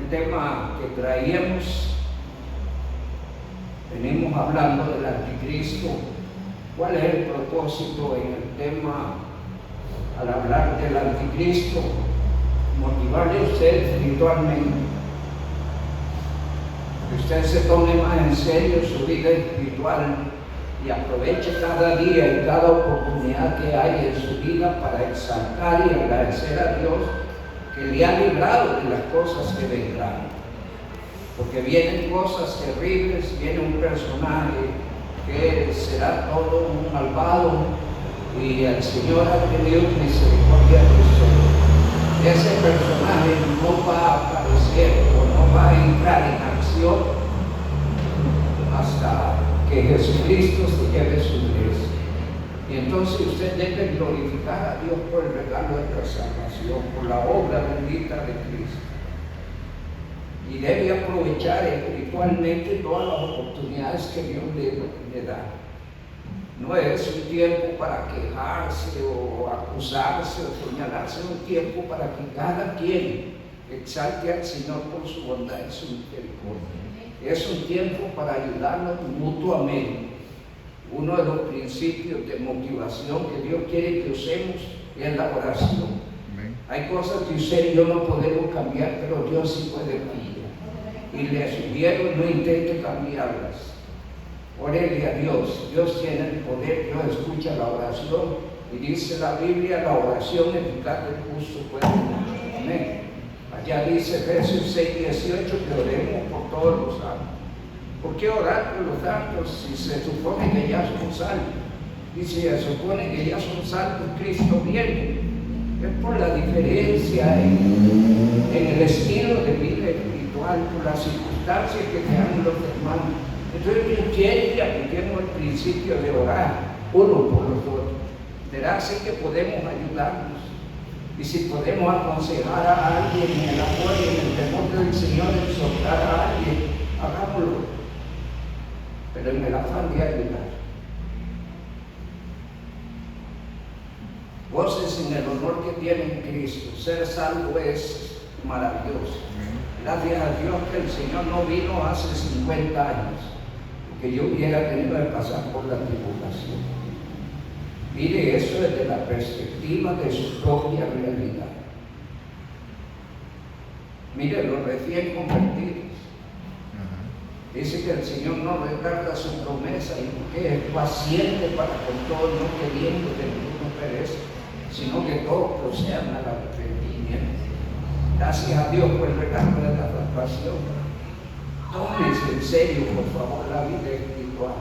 el tema que traíamos, venimos hablando del anticristo. ¿Cuál es el propósito en el tema al hablar del anticristo? Motivarle a usted espiritualmente, que usted se tome más en serio su vida espiritual y aproveche cada día y cada oportunidad que hay en su vida para exaltar y agradecer a Dios que le ha librado de las cosas que vendrán. Porque vienen cosas terribles, viene un personaje que será todo un malvado y el Señor ha tenido misericordia de usted. Ese personaje no va a aparecer o no va a entrar en acción hasta que Jesucristo se lleve su iglesia. Y entonces usted debe glorificar a Dios por el regalo de la salvación, por la obra bendita de Cristo. Y debe aprovechar espiritualmente todas las oportunidades que Dios le da. No es un tiempo para quejarse o acusarse o señalarse, es un tiempo para que cada quien exalte al Señor por su bondad y su misericordia. Es un tiempo para ayudarnos mutuamente. Uno de los principios de motivación que Dios quiere que usemos es la oración. Hay cosas que usted y yo no podemos cambiar, pero Dios sí puede cambiar. Y le sugiero no intente cambiarlas. Órele a Dios. Dios tiene el poder, Dios escucha la oración. Y dice la Biblia, la oración eficaz del justo puede mucho. Amén. Allá dice Efesios 6:18 que oremos por todos los santos. ¿Por qué orar por los santos si se supone que ya son salvos? Y si se supone que ya son salvos, Cristo viene. Es por la diferencia en el estilo de vida espiritual, por las circunstancias que tengan los hermanos. Entonces Dios quiere que apliquemos el principio de orar uno por los otros. Verá sí que podemos ayudarnos. Y si podemos aconsejar a alguien en el amor y en el temor del Señor, exhortar a alguien, hagámoslo. Pero en el afán de ayudar. Goces en el honor que tiene en Cristo. Ser salvo es maravilloso. Gracias a Dios que el Señor no vino hace 50 años, que yo hubiera tenido que pasar por la tribulación. Mire eso desde la perspectiva de su propia realidad. Mire los recién convertidos. Dice que el Señor no retarda su promesa y que es paciente para con todos, no queriendo que ninguno perezca, sino que todos procedan al arrepentimiento. Gracias a Dios por el regalo de la salvación. Tómese en serio, por favor, la vida espiritual.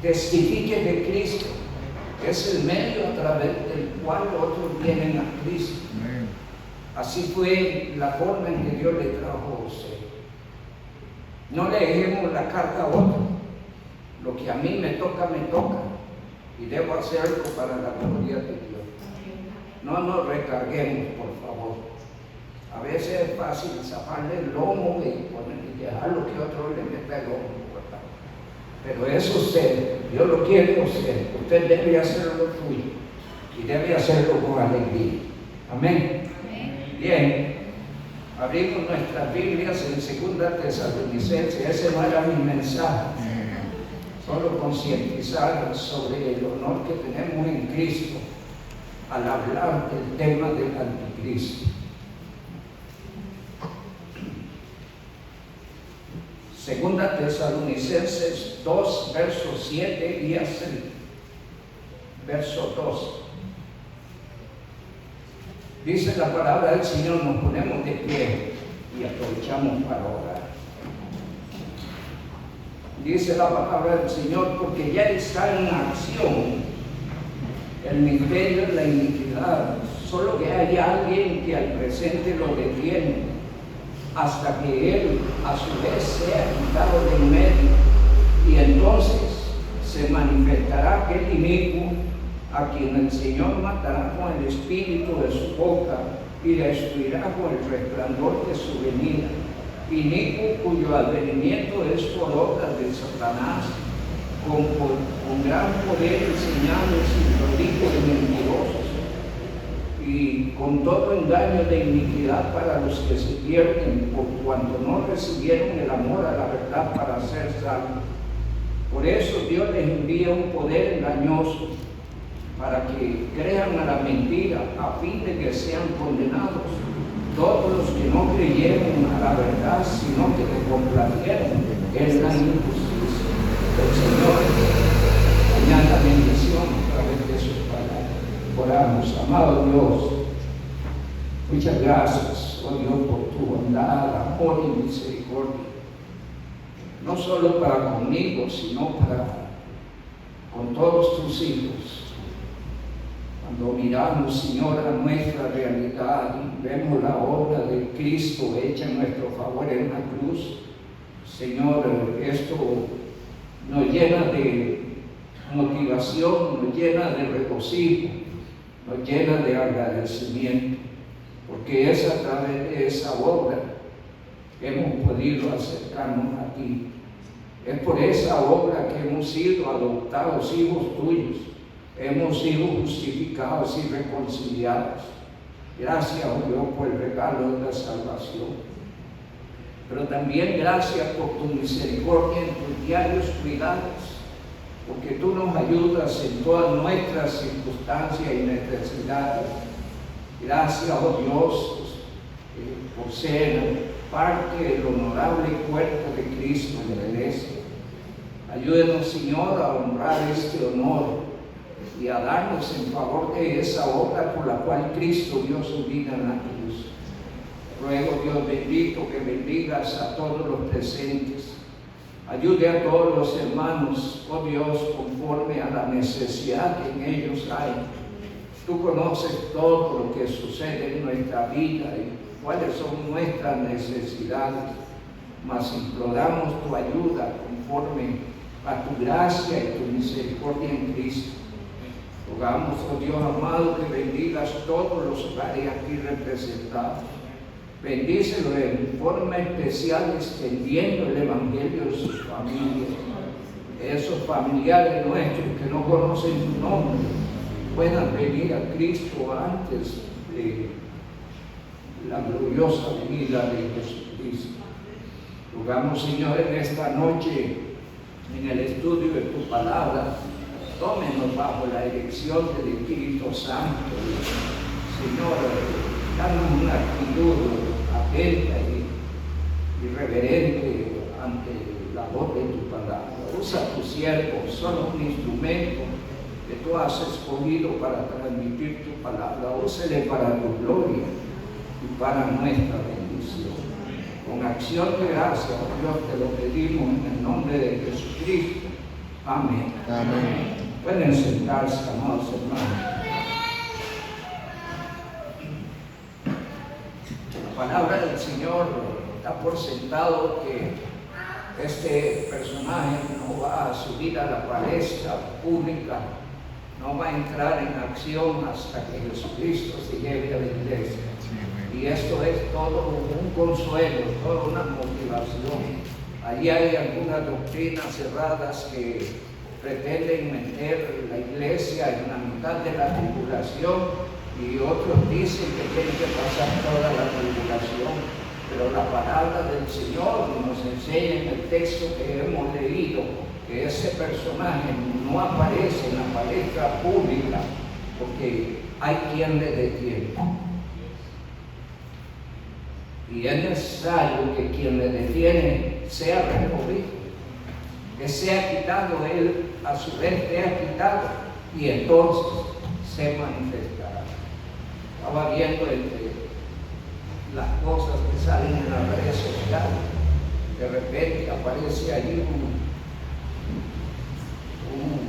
Testifique de Cristo. Es el medio a través del cual otros vienen a Cristo. Así fue la forma en que Dios le trajo a usted. No le dejemos la carga a otro. Lo que a mí me toca, y debo hacerlo para la gloria de Dios. No nos recarguemos, por favor. A veces es fácil zafarle el lomo y dejarlo que otro le meta el lomo. Pero eso usted, Dios lo quiere usted debe hacerlo suyo y debe hacerlo con alegría. Amén. Bien, abrimos nuestras Biblias en 2 Tesalonicenses. Ese no era mi mensaje, solo concientizar sobre el honor que tenemos en Cristo al hablar del tema del anticristo. 2 Tesalonicenses 2, verso 7 y hasta el verso 2. Dice la palabra del Señor, nos ponemos de pie y aprovechamos para orar. Dice la palabra del Señor, porque ya está en acción el misterio de la iniquidad, solo que hay alguien que al presente lo detiene, hasta que él a su vez sea quitado de en medio, y entonces se manifestará aquel inicuo a quien el Señor matará con el espíritu de su boca y destruirá con el resplandor de su venida. Inicuo cuyo advenimiento es por obra de Satanás, con gran poder y señales y prodigios mentirosos, y y con todo engaño de iniquidad para los que se pierden, por cuanto no recibieron el amor a la verdad para ser salvos. Por eso Dios les envía un poder engañoso para que crean a la mentira, a fin de que sean condenados todos los que no creyeron a la verdad, sino que le complacieron en la injusticia. El Señor añada bendición a través de sus palabras. Oramos. Amado Dios, muchas gracias, oh Dios, por tu bondad, amor y misericordia, no solo para conmigo, sino para con todos tus hijos. Cuando miramos, Señor, a nuestra realidad y vemos la obra de Cristo hecha en nuestro favor en la cruz, Señor, esto nos llena de motivación, nos llena de regocijo, nos llena de agradecimiento, porque es a través de esa obra que hemos podido acercarnos a ti. Es por esa obra que hemos sido adoptados hijos tuyos, hemos sido justificados y reconciliados. Gracias, oh Dios, por el regalo de la salvación. Pero también gracias por tu misericordia en tus diarios cuidados, porque tú nos ayudas en todas nuestras circunstancias y necesidades. Gracias, oh Dios, por ser parte del honorable cuerpo de Cristo en la iglesia. Ayúdenos, Señor, a honrar este honor y a darnos en favor de esa obra por la cual Cristo dio su vida en la cruz. Ruego, Dios bendito, que bendigas a todos los presentes. Ayude a todos los hermanos, oh Dios, conforme a la necesidad que en ellos hay. Tú conoces todo lo que sucede en nuestra vida y cuáles son nuestras necesidades, mas imploramos tu ayuda conforme a tu gracia y tu misericordia en Cristo. Rogamos, oh Dios amado, que bendigas todos los hogares aquí representados. Bendícelos en forma especial, extendiendo el Evangelio en sus familias. Esos familiares nuestros que no conocen tu nombre puedan venir a Cristo antes de la gloriosa venida de Jesucristo. Rogamos, Señor, en esta noche, en el estudio de tu palabra, tómenos bajo la dirección del Espíritu Santo. Señor, danos una actitud atenta y reverente ante la voz de tu palabra. Usa a tu siervo, solo un instrumento que tú has escogido para transmitir tu palabra. Úsele para tu gloria y para nuestra bendición. Con acción de gracia, oh Dios, te lo pedimos en el nombre de Jesucristo. Amén. Amén. Pueden sentarse, amados hermanos. La palabra del Señor da por sentado que este personaje no va a subir a la palestra pública, no va a entrar en acción hasta que Jesucristo se lleve a la iglesia. Y esto es todo un consuelo, toda una motivación. Allí hay algunas doctrinas cerradas que pretenden meter la iglesia en la mitad de la tribulación, y otros dicen que tiene que pasar toda la tribulación, pero la palabra del Señor nos enseña en el texto que hemos leído que ese personaje no aparece en la palestra pública porque hay quien le detiene. Y es necesario que quien le detiene sea removido, que sea quitado, él a su vez sea quitado, y entonces se manifestará. Estaba viendo entre las cosas que salen en las redes sociales, de repente aparece allí un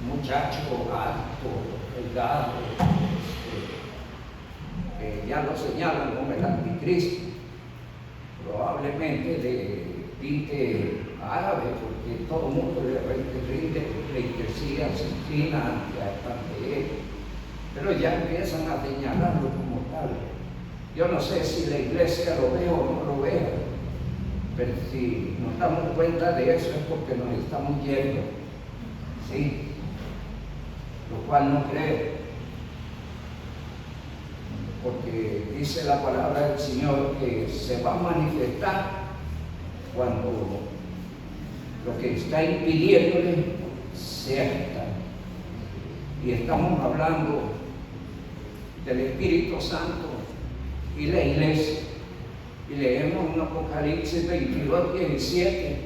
muchacho alto, delgado, que ya lo señalan como el anticristo, probablemente de tinte árabe, porque todo el mundo le rinde pleitesía, se inclina ante él. Pero ya empiezan a señalarlo como tal. Yo no sé si la iglesia lo ve o no lo vea, pero si nos damos cuenta de eso es porque nos estamos yendo, ¿sí? Lo cual no creo. porque dice la palabra del Señor que se va a manifestar cuando lo que está impidiéndole sea quitado. Y estamos hablando del Espíritu Santo y la iglesia. Y leemos en Apocalipsis 22, 17,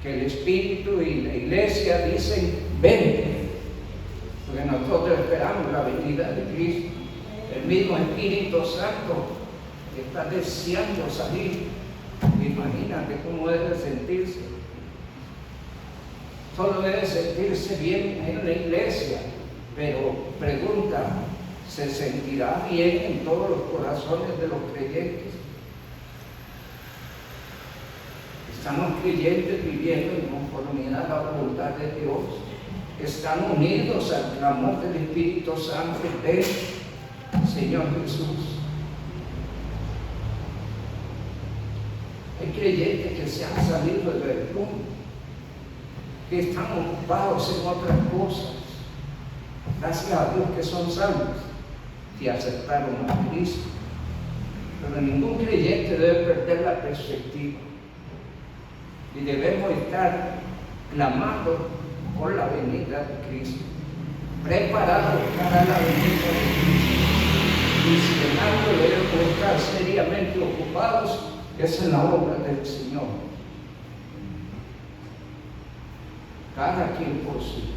que el Espíritu y la iglesia dicen: vente, porque nosotros esperamos la venida de Cristo. El mismo Espíritu Santo está deseando salir. Imagínate cómo debe sentirse. Solo debe sentirse bien en la iglesia, pero pregunta: ¿se sentirá bien en todos los corazones de los creyentes? ¿Están los creyentes viviendo en conformidad a la voluntad de Dios? ¿Están unidos al clamor del Espíritu Santo del Señor Jesús? Hay creyentes que se han salido del mundo, que están ocupados en otras cosas. Gracias a Dios que son salvos y aceptaron a Cristo. Pero ningún creyente debe perder la perspectiva. Y debemos estar clamando por la venida de Cristo, preparados para la venida de Cristo. Y si en algo debemos estar seriamente ocupados, es en la obra del Señor. Cada quien por sí.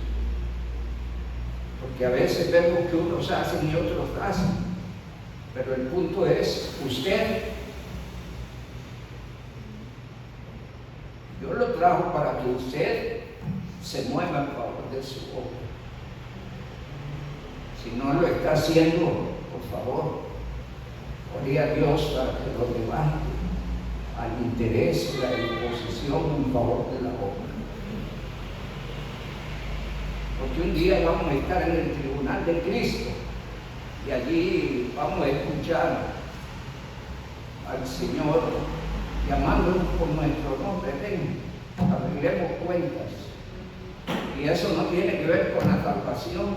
Porque a veces vemos que unos hacen y otros hacen. Pero el punto es, usted, Dios lo trajo para que usted se mueva en favor de su obra. Si no lo está haciendo, por favor, ore a Dios para que lo levante al interés y la disposición en favor de la obra. Porque un día vamos a estar en el tribunal de Cristo y allí vamos a escuchar al Señor llamándonos por nuestro nombre: ven, arreglemos cuentas. Y eso no tiene que ver con la salvación,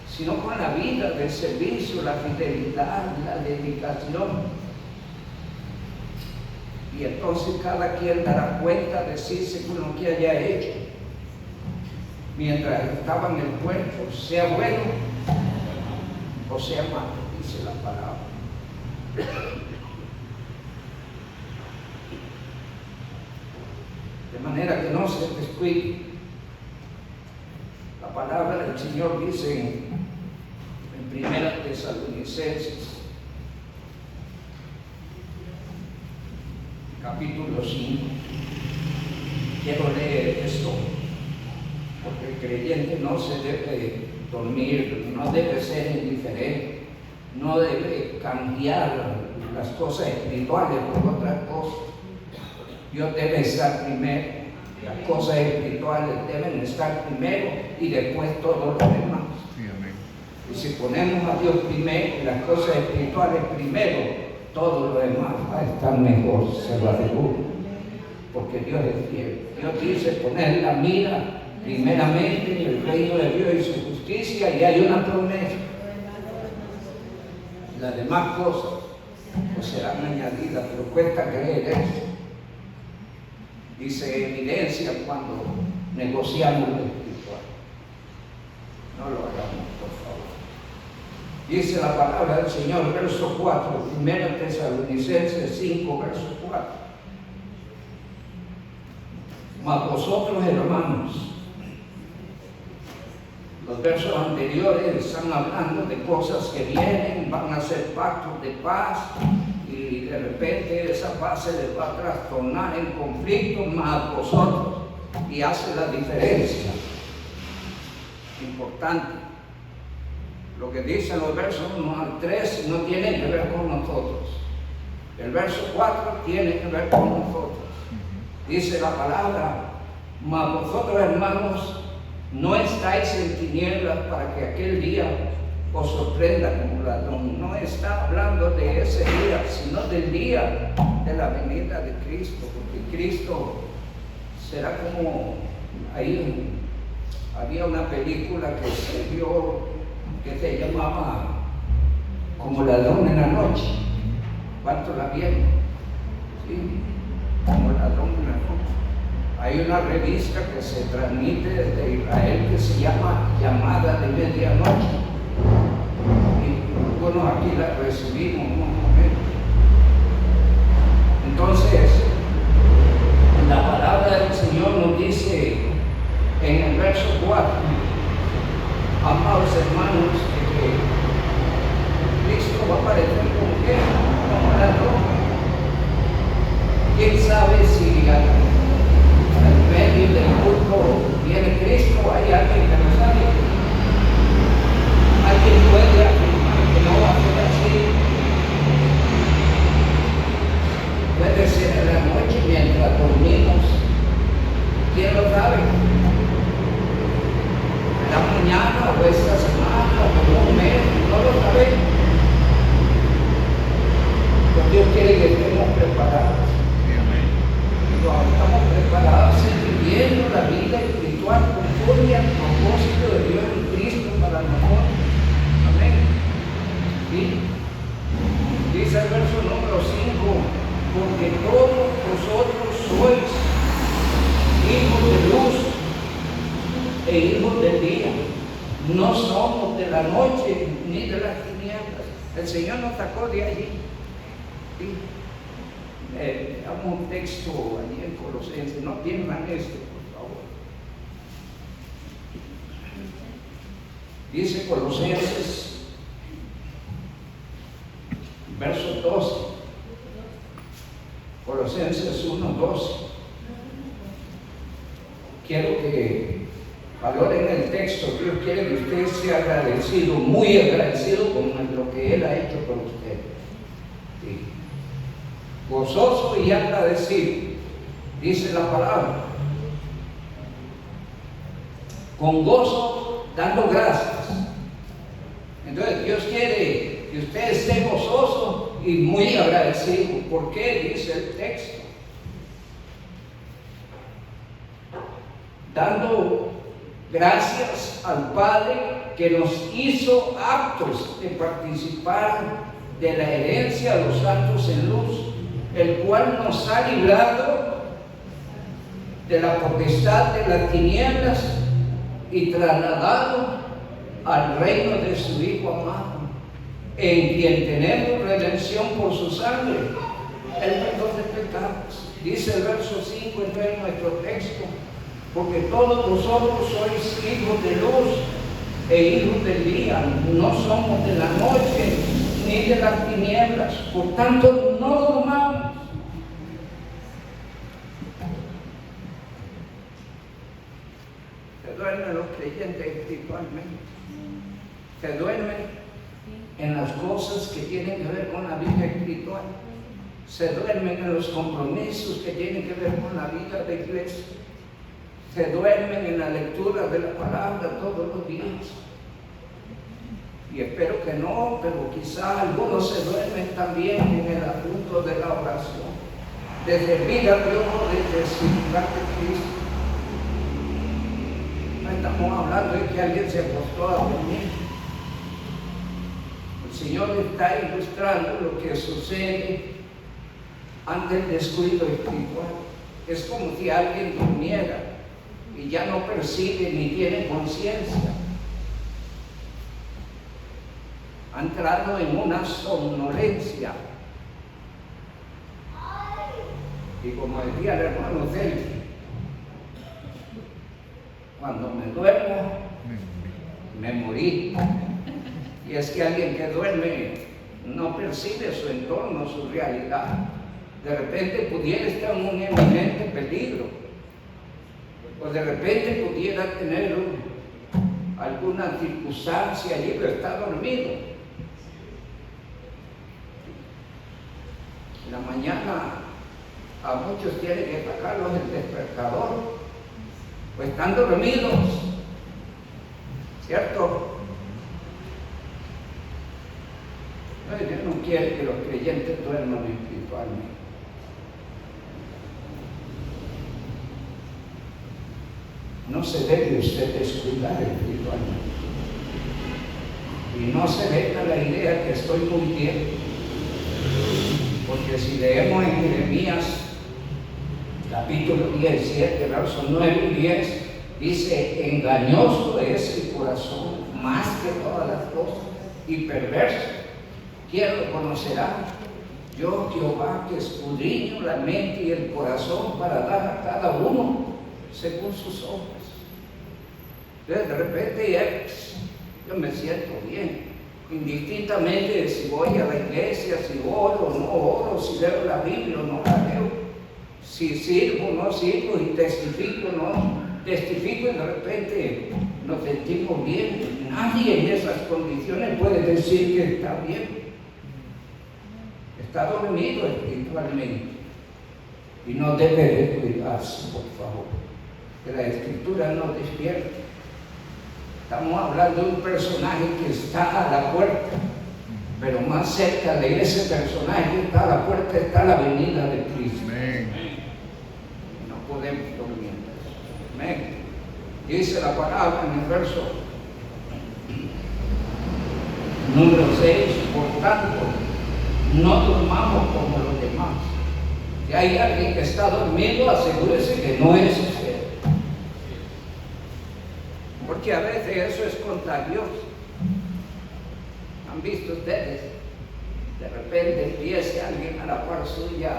sino con la vida del servicio, la fidelidad, la dedicación. Y entonces cada quien dará cuenta de sí según lo que haya hecho mientras estaba en el cuerpo, sea bueno o sea malo, dice la palabra. De manera que no se descuide. La palabra del Señor dice en 1 Tesalonicenses, capítulo 5. Quiero leer esto, porque el creyente no se debe dormir, no debe ser indiferente, no debe cambiar las cosas espirituales por otras cosas. Dios debe estar primero, las cosas espirituales deben estar primero y después todo lo demás. Y si ponemos a Dios primero y las cosas espirituales primero, todo lo demás va a estar mejor, se lo aseguro, porque Dios es fiel. Dios dice poner la mira primeramente en el reino de Dios y su justicia, y hay una promesa. Las demás cosas pues serán añadidas, pero cuesta creer eso. Y se evidencia cuando negociamos lo espiritual. No lo hagamos, por favor. Dice la palabra del Señor, verso 4, 1 Tesalonicenses 5, verso 4. Mas vosotros, hermanos, los versos anteriores están hablando de cosas que vienen, van a ser pactos de paz, y de repente esa paz se les va a trastornar en conflicto, más a vosotros, y hace la diferencia. Importante. Lo que dicen los versos 1 al 3 no tiene que ver con nosotros. El verso 4 tiene que ver con nosotros. Dice la palabra: mas vosotros, hermanos, no estáis en tinieblas para que aquel día os sorprenda como ladrón. No está hablando de ese día, sino del día de la venida de Cristo, porque Cristo será como ahí. Había una película que se vio que se llamaba como ladrón en la noche. ¿Cuánto la vieron? Sí, como ladrón en la noche. Hay una revista que se transmite desde Israel que se llama Llamada de Medianoche. Y bueno, aquí la recibimos un momento. Entonces, la palabra del Señor nos dice en el verso 4, amados hermanos, que Cristo va a aparecer como que, como ladrón. ¿Quién sabe si al medio del culto viene Cristo? ¿Hay alguien que lo sabe? ¿Alguien puede afirmar que no va a ser así? Puede ser en la noche mientras dormimos. ¿Quién lo sabe? En la mañana o esta semana o por un mes, no lo sabemos. Pero Dios quiere que estemos preparados. Cuando estamos preparados viviendo la vida espiritual conforme al propósito de Dios en Cristo para nosotros. Amén. ¿Sí? Dice el verso número 5, porque todos vosotros sois hijos de luz e hijos del día. No somos de la noche ni de las tinieblas. El Señor nos sacó de allí. ¿Sí? Damos un texto allí en Colosenses, no pierdan por favor. Dice Colosenses, verso 12. Colosenses 1:12. Quiero que valoren el texto. Dios quiere que usted sea agradecido, muy agradecido con lo que Él ha hecho por usted. Sí. Gozoso y agradecido, dice la palabra. Con gozo, dando gracias. Entonces Dios quiere que usted esté gozoso y muy agradecido. ¿Por qué? Dice el texto. Dando gracias al Padre que nos hizo aptos de participar de la herencia de los santos en luz, el cual nos ha librado de la potestad de las tinieblas y trasladado al reino de su Hijo amado, en quien tenemos redención por su sangre, el perdón de pecados. Dice el verso 5 en nuestro texto, porque todos vosotros sois hijos de luz e hijos del día, no somos de la noche ni de las tinieblas, por tanto no durmamos. Se duermen los creyentes espiritualmente, se duermen en las cosas que tienen que ver con la vida espiritual, se duermen en los compromisos que tienen que ver con la vida de iglesia, se duermen en la lectura de la palabra todos los días. Y espero que no, pero quizá algunos se duermen también en el asunto de la oración, de servir a Dios, de testificar de Cristo. No estamos hablando de que alguien se acostó a dormir. El Señor está ilustrando lo que sucede ante el descuido espiritual. Es como si alguien durmiera y ya no percibe ni tiene conciencia. Ha entrado en una somnolencia. Y como decía el hermano Celsi, cuando me duermo, me morí. Y es que alguien que duerme no percibe su entorno, su realidad. De repente pudiera estar en un eminente peligro. O de repente pudiera tener alguna circunstancia allí, pero está dormido. En la mañana a muchos tienen que sacarlos el despertador, pues están dormidos, ¿cierto? No, Dios no quiere que los creyentes duerman espiritualmente. No se debe usted descuidar espiritualmente. Y no se venda la idea que estoy muy bien, porque si leemos en Jeremías capítulo 17, versos 9 y 10, dice: engañoso es el corazón más que todas las cosas y perverso. ¿Quién lo conocerá? Yo, Jehová, que escudriño la mente y el corazón para dar a cada uno según sus obras. Entonces, de repente yo me siento bien, indistintamente de si voy a la iglesia, si oro o no oro, si leo la Biblia o no la leo, si sirvo o no sirvo, y testifico o no testifico, y de repente nos sentimos bien. Nadie en esas condiciones puede decir que está bien. Está dormido espiritualmente y no debe de cuidarse, por favor, que la Escritura no despierte. Estamos hablando de un personaje que está a la puerta, pero más cerca de ese personaje que está a la puerta está la venida de Cristo. Amén. No podemos dormir. Amén. Dice la palabra en el verso número 6: por tanto, no durmamos como los demás. Si hay alguien que está dormido, asegúrese que no es usted. Porque a veces eso es contagioso. ¿Han visto ustedes? De repente empieza alguien a la par suya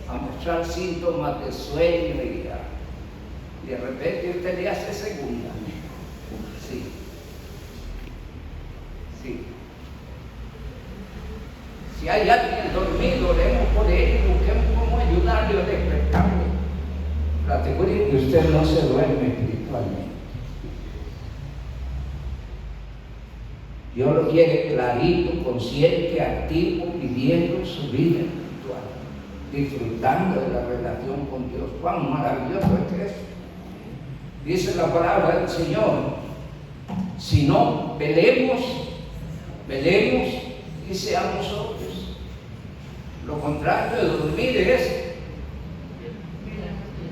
a mostrar síntomas de sueño y de repente usted le hace segunda. Sí. Sí. Si hay alguien dormido, oremos por él, busquemos cómo ayudarle o despertarle. Pero asegúrese que usted no se duerme espiritualmente. Dios lo quiere clarito, consciente, activo, viviendo su vida espiritual, disfrutando de la relación con Dios. ¡Cuán maravilloso es eso! Dice la palabra del Señor: si no, velemos y seamos sobrios. Lo contrario de dormir es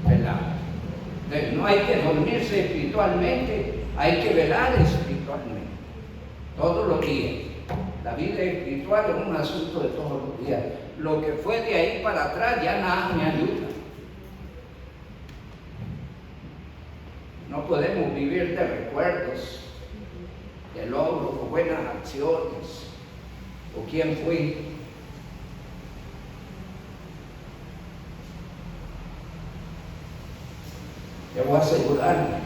velar. Entonces, no hay que dormirse espiritualmente, hay que velar espiritualmente. Todos los días. La vida espiritual es un asunto de todos los días. Lo que fue de ahí para atrás ya nada me ayuda. No podemos vivir de recuerdos, de logros o buenas acciones, o quién fui. Debo asegurarme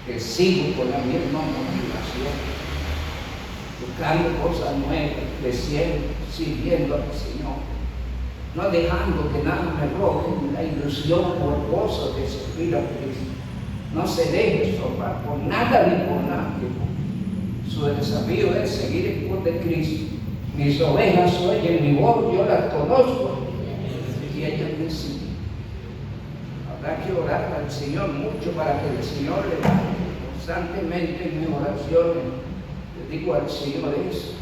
que sigo con la misma motivación, buscando cosas nuevas, creciendo, sirviendo al Señor, no dejando que nada me robe la ilusión por gozo de servir a Cristo. No se deje estorbar por nada ni por nadie. Su desafío es seguir en pos de Cristo. Mis ovejas oyen mi voz, yo las conozco y ellas me siguen. Habrá que orar al Señor mucho para que el Señor le dé constantemente en mis oraciones. Le digo al Señor eso,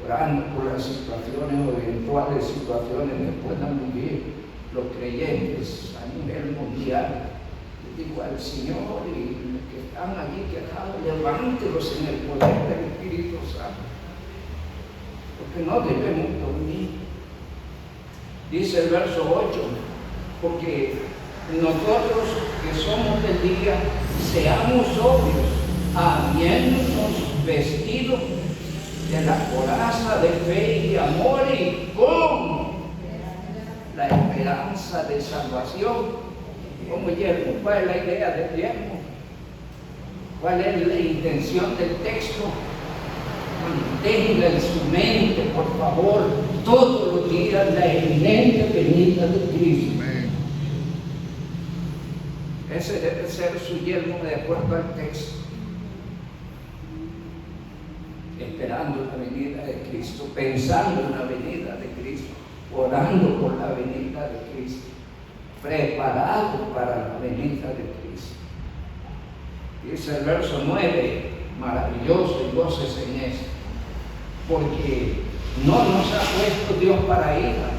orando por las situaciones o eventuales situaciones que puedan vivir los creyentes a nivel mundial. Le digo al Señor, y los que están allí quejados, levántelos en el poder del Espíritu Santo, porque no debemos dormir. Dice el verso 8: porque nosotros que somos del día, seamos sobrios, habiéndonos vestido de la coraza de fe y de amor, y con la esperanza de salvación. Como yermo, ¿cuál es la idea del yermo? ¿Cuál es la intención del texto? Manténga en su mente, por favor, todos los días la eminente venida de Cristo. Ese debe ser su yermo de acuerdo al texto. Esperando la venida de Cristo, pensando en la venida de Cristo, orando por la venida de Cristo, preparado para la venida de Cristo. Dice el verso 9, maravilloso, y goces en eso, porque no nos ha puesto Dios para ira.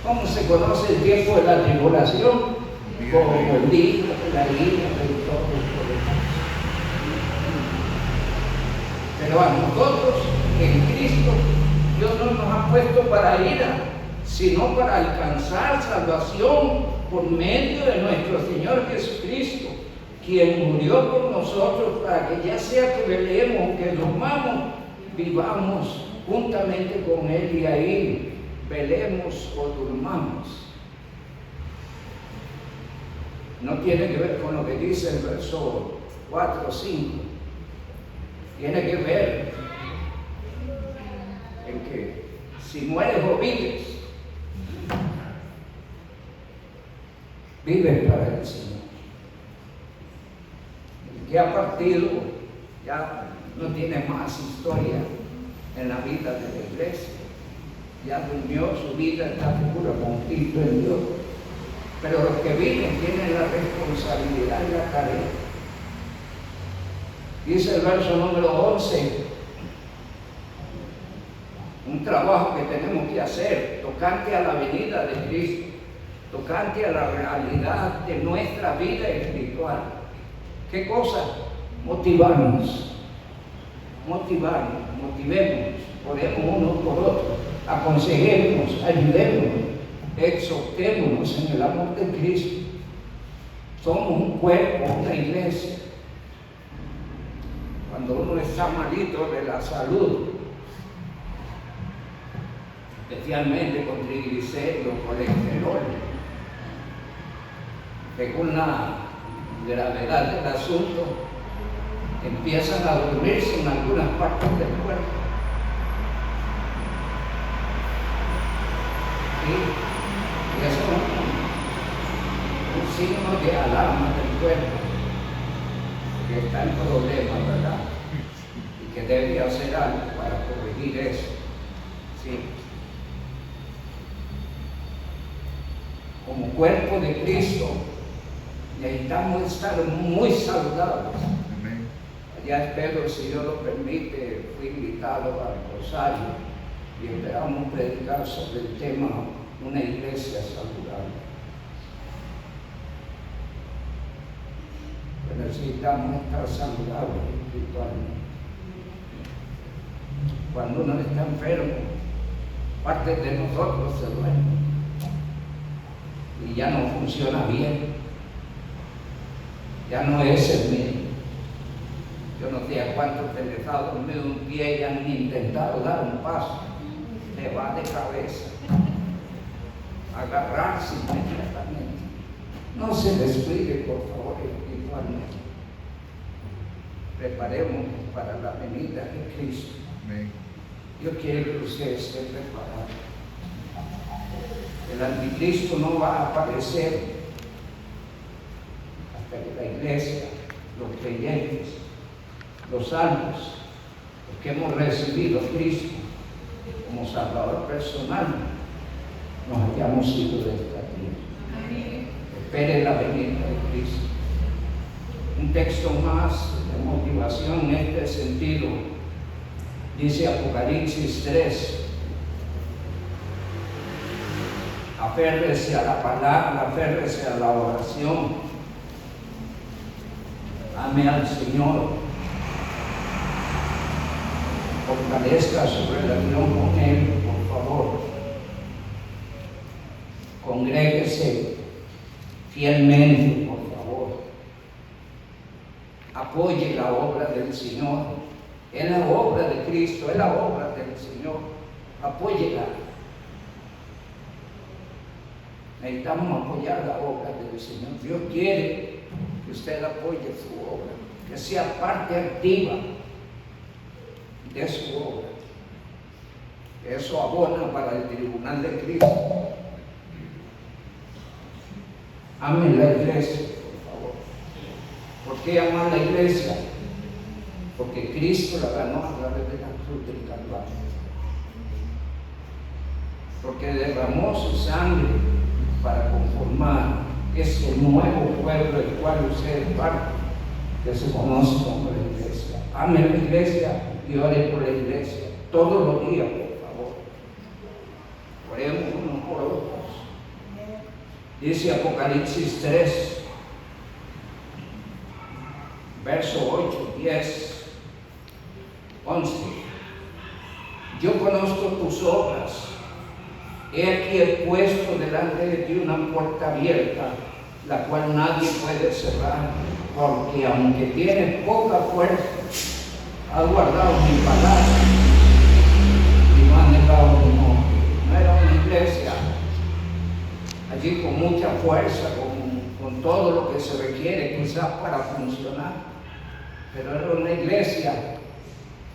¿Cómo se conoce el tiempo de la tribulación? Como el día de la ira del Todopoderoso. Pero a nosotros, en Cristo, Dios no nos ha puesto para ira, sino para alcanzar salvación por medio de nuestro Señor Jesucristo, quien murió por nosotros para que ya sea que velemos, que durmamos, vivamos juntamente con Él, y ahí velemos o durmamos. No tiene que ver con lo que dice el verso 4 o 5. Tiene que ver en que si mueres o vives, vives para el Señor. El que ha partido ya no tiene más historia en la vida de la iglesia. Ya durmió, su vida está segura con Cristo en Dios. Pero los que viven tienen la responsabilidad y la tarea. Dice el verso número 11, un trabajo que tenemos que hacer tocante a la venida de Cristo, tocante a la realidad de nuestra vida espiritual. ¿Qué cosa? Motivarnos, motivemos, oremos unos por otros, aconsejemos, ayudemos, exhortémonos en el amor de Cristo. Somos un cuerpo, una iglesia. Cuando uno está malito de la salud, especialmente con triglicéridos, colesterol, según la gravedad del asunto, empiezan a dormirse en algunas partes del cuerpo. Y eso es un signo de alarma del cuerpo, que está en problema, ¿verdad? Y que debe hacer algo para corregir eso. ¿Sí? Como cuerpo de Cristo, necesitamos estar muy saludables. Ya espero, si Dios lo permite, fui invitado al Rosario y esperamos predicar sobre el tema una iglesia saludable. Pero necesitamos estar saludables espiritualmente. Cuando uno está enfermo, parte de nosotros se duerme y ya no funciona bien, ya no es el mismo. Yo no sé a cuántos se les ha dormido un pie y han intentado dar un paso, le va de cabeza, agarrarse inmediatamente. No se descuide, por favor, espiritualmente. Preparemos para la venida de Cristo. Amén. Yo quiero que usted esté preparado. El anticristo no va a aparecer hasta que la iglesia, los creyentes, los salvos, los que hemos recibido a Cristo como Salvador personal, nos hayamos ido de esta tierra. Espere la venida de Cristo. Un texto más de motivación en este sentido, dice Apocalipsis 3. Aférrese a la palabra, aférrese a la oración. Ame al Señor. Fortalezca su relación con Él, por favor. Congréguese fielmente, por favor. Apoye la obra del Señor. Es la obra de Cristo, es la obra del Señor. Apóyela. Necesitamos apoyar la obra del Señor. Dios quiere que usted apoye su obra, que sea parte activa de su obra. Eso abona para el tribunal de Cristo. Amen la iglesia, por favor. ¿Por qué amar la iglesia? Porque Cristo la ganó a través de la cruz del Calvario. Porque derramó su sangre para conformar ese nuevo pueblo del cual usted es parte, que se conoce como la iglesia. Ame la iglesia y ore por la iglesia todos los días, por favor. Oremos unos por otros. Dice Apocalipsis 3, verso 8, 10, 11. He aquí he puesto delante de ti una puerta abierta, la cual nadie puede cerrar, porque aunque tienes poca fuerza, has guardado mi palabra y no has negado mi nombre. No era una iglesia allí con mucha fuerza, con todo lo que se requiere quizás para funcionar, pero era una iglesia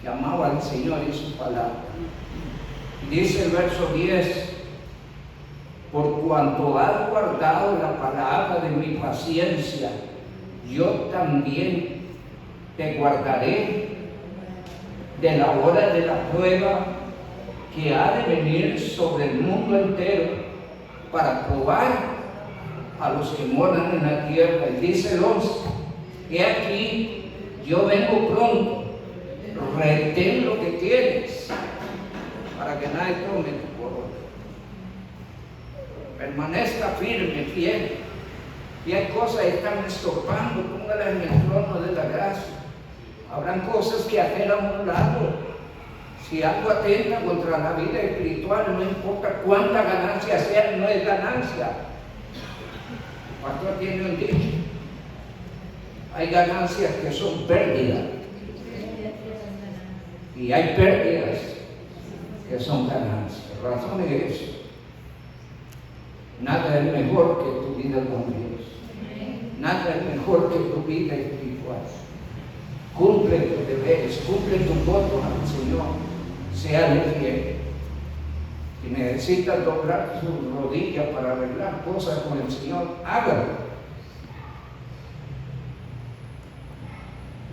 que amaba al Señor y su palabra. Dice el verso 10: por cuanto has guardado la palabra de mi paciencia, yo también te guardaré de la hora de la prueba que ha de venir sobre el mundo entero para probar a los que moran en la tierra. Y dice el 11: he aquí, yo vengo pronto, retén lo que tienes, para que nadie tome tu corona. Permanezca firme, fiel. Y hay cosas que están estorbando, póngalas en el trono de la gracia. Habrán cosas que hacer a un lado. Si algo atenta contra la vida espiritual, no importa cuánta ganancia sea, no es ganancia. El pastor tiene un dicho: hay ganancias que son pérdidas, y hay pérdidas que son ganancias. La razón es eso. Nada es mejor que tu vida con Dios. Nada es mejor que tu vida espiritual. Cumple tus deberes, cumple tus votos al Señor. Séale fiel. Si necesitas doblar sus rodillas para arreglar cosas con el Señor, hágalo.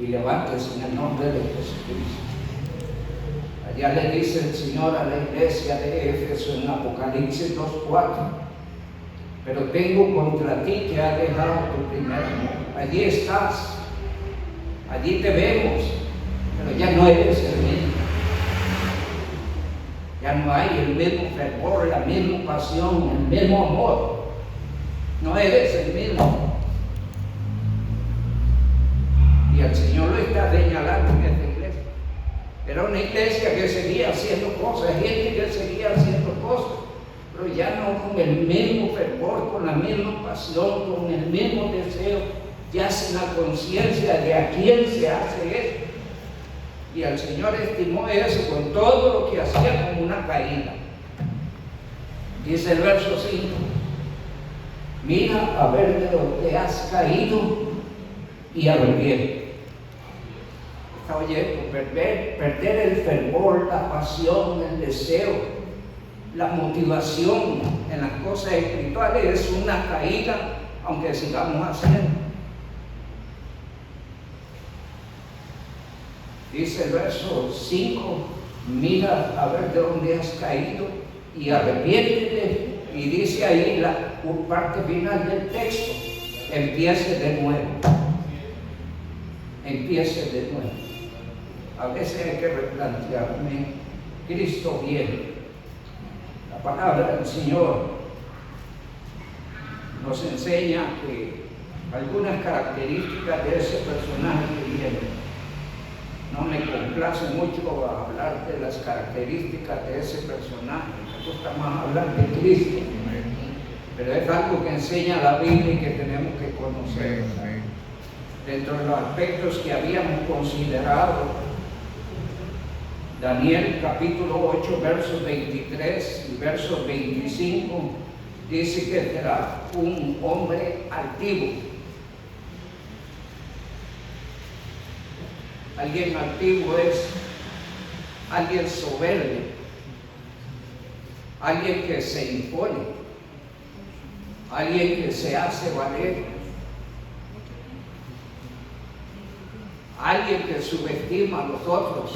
Y levántese en el nombre de Jesucristo. Allá le dice el Señor a la iglesia de Éfeso en Apocalipsis 2:4: pero tengo contra ti que has dejado tu primer amor. Allí estás, allí te vemos, pero ya no eres el mismo. Ya no hay el mismo fervor, la misma pasión, el mismo amor. No eres el mismo. Y el Señor lo está señalando en esta iglesia. Era una iglesia que seguía haciendo cosas, gente que seguía haciendo cosas, pero ya no con el mismo fervor, con la misma pasión, con el mismo deseo, ya sin la conciencia de a quién se hace esto. Y el Señor estimó eso con todo lo que hacía como una caída. Dice el verso 5: mira a ver de dónde has caído y arrepiéntete. Está oyendo, perder el fervor, la pasión, el deseo, la motivación en las cosas espirituales es una caída, aunque sigamos haciendo. Dice el verso 5: mira a ver de dónde has caído y arrepiéntete. Y dice ahí la parte final del texto: empiece de nuevo. Empiece de nuevo. A veces hay que replantearme. Cristo viene. La palabra del Señor nos enseña que algunas características de ese personaje que viene. No me complace mucho hablar de las características de ese personaje. Me gusta más hablar de Cristo. Pero es algo que enseña la Biblia y que tenemos que conocer. Dentro de los aspectos que habíamos considerado, Daniel capítulo 8, versos 23 y versos 25, dice que será un hombre altivo. Alguien altivo es alguien soberbio, alguien que se impone, alguien que se hace valer, alguien que subestima a los otros.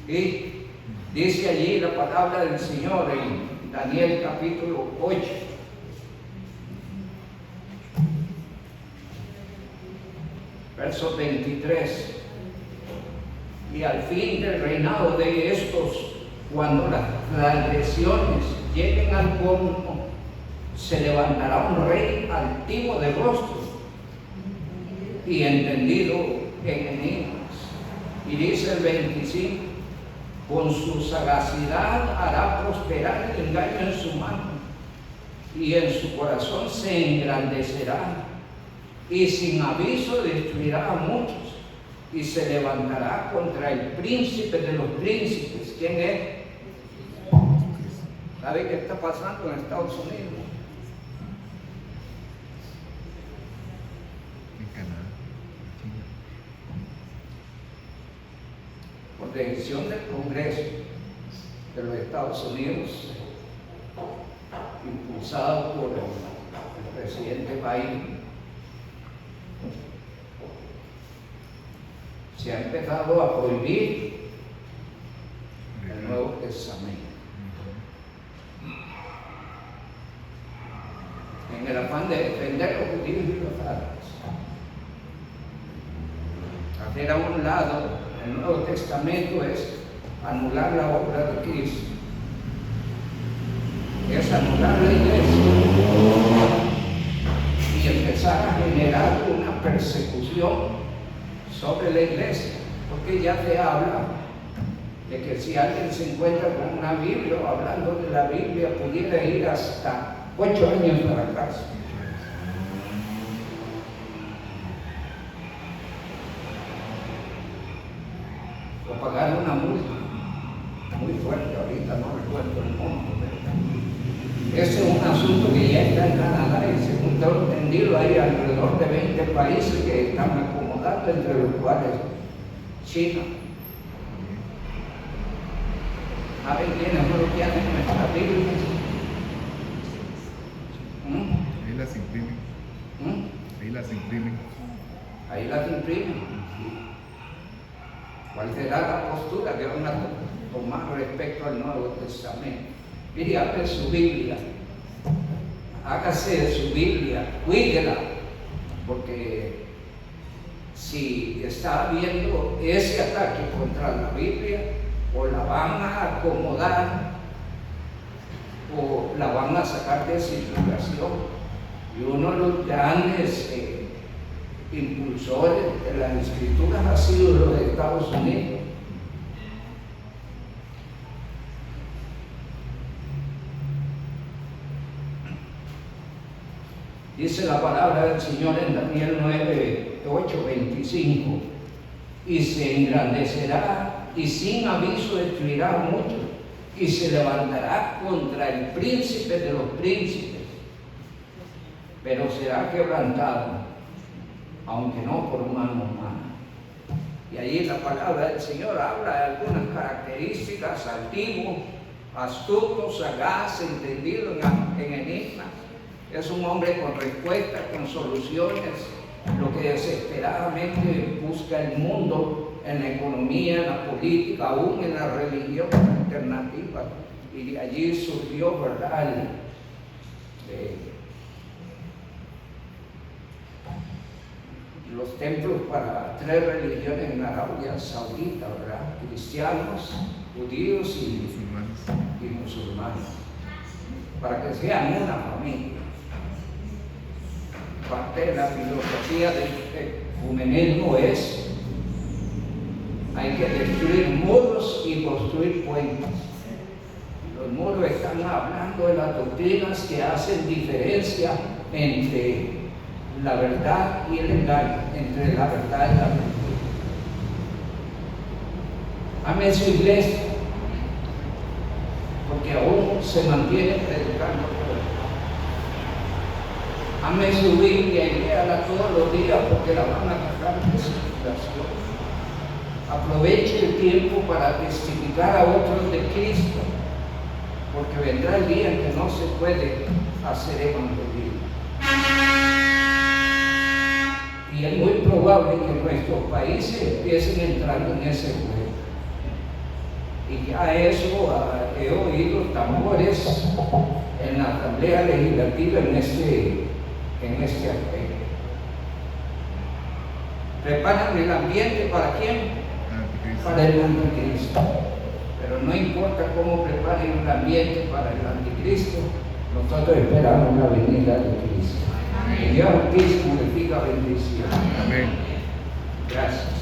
Y dice allí la palabra del Señor en Daniel capítulo 8. Verso 23. Y al fin del reinado de estos, cuando las transgresiones lleguen al colmo, se levantará un rey altivo de rostro y entendido en enigmas. Y dice el 25: Con su sagacidad hará prosperar el engaño en su mano, y en su corazón se engrandecerá, y sin aviso destruirá a muchos, y se levantará contra el príncipe de los príncipes. ¿Quién es? ¿Sabe qué está pasando en Estados Unidos? En Canadá, China. Por decisión del Congreso de los Estados Unidos, impulsado por el presidente Biden, se ha empezado a prohibir el Nuevo Testamento. En el afán de defender a los judíos y los árabes. Hacer a un lado el Nuevo Testamento es anular la obra de Cristo. Es anular la iglesia y empezar a generar una persecución sobre la iglesia, porque ya se habla de que si alguien se encuentra con una Biblia o hablando de la Biblia, pudiera ir hasta 8 años a la cárcel. O pagar una multa muy fuerte, ahorita no recuerdo el monto. Ese es un asunto que ya está en Canadá y según tengo entendido hay alrededor de 20 países que están acomodando, entre los cuales China. ¿Saben quiénes son los que hacen nuestra Biblia? Ahí las imprimen. Ahí las imprimen. Ahí las imprimen. ¿Cuál será la postura que van a tomar respecto al Nuevo Testamento? Mire, abre su Biblia, hágase de su Biblia, cuídela, porque si está habiendo ese ataque contra la Biblia, o la van a acomodar, o la van a sacar de circulación. Y uno de los grandes impulsores de las escrituras ha sido los de Estados Unidos. Dice la palabra del Señor en Daniel 9:8-25, y se engrandecerá y sin aviso destruirá a muchos, y se levantará contra el príncipe de los príncipes, pero será quebrantado, aunque no por mano humana. Y allí la palabra del Señor habla de algunas características: altivo, astuto, sagaz, entendido en enigmas. Es un hombre con respuestas, con soluciones, lo que desesperadamente busca el mundo en la economía, en la política, aún en la religión alternativa. Y de allí surgió, ¿verdad?, los templos para 3 religiones en Arabia Saudita, ¿verdad? Cristianos, judíos y musulmanes, para que sean una familia. Parte de la filosofía del ecumenismo es: hay que destruir muros y construir puentes. Los muros están hablando de las doctrinas que hacen diferencia entre la verdad y el engaño, entre la verdad y la mentira. Ame su iglesia, porque aún se mantiene predicando. Ame su Biblia y léala todos los días, porque la van a sacar de circulación. Aproveche el tiempo para testificar a otros de Cristo, porque vendrá el día en que no se puede hacer evangelismo. Y es muy probable que nuestros países empiecen entrando en ese juego. Y ya eso he oído tambores en la Asamblea Legislativa en este aspecto. Preparan el ambiente ¿para quién? Para el anticristo. Pero no importa cómo preparen el ambiente para el anticristo, nosotros esperamos la venida de Cristo. Que Dios Altísimo le diga bendición. Amén. Gracias.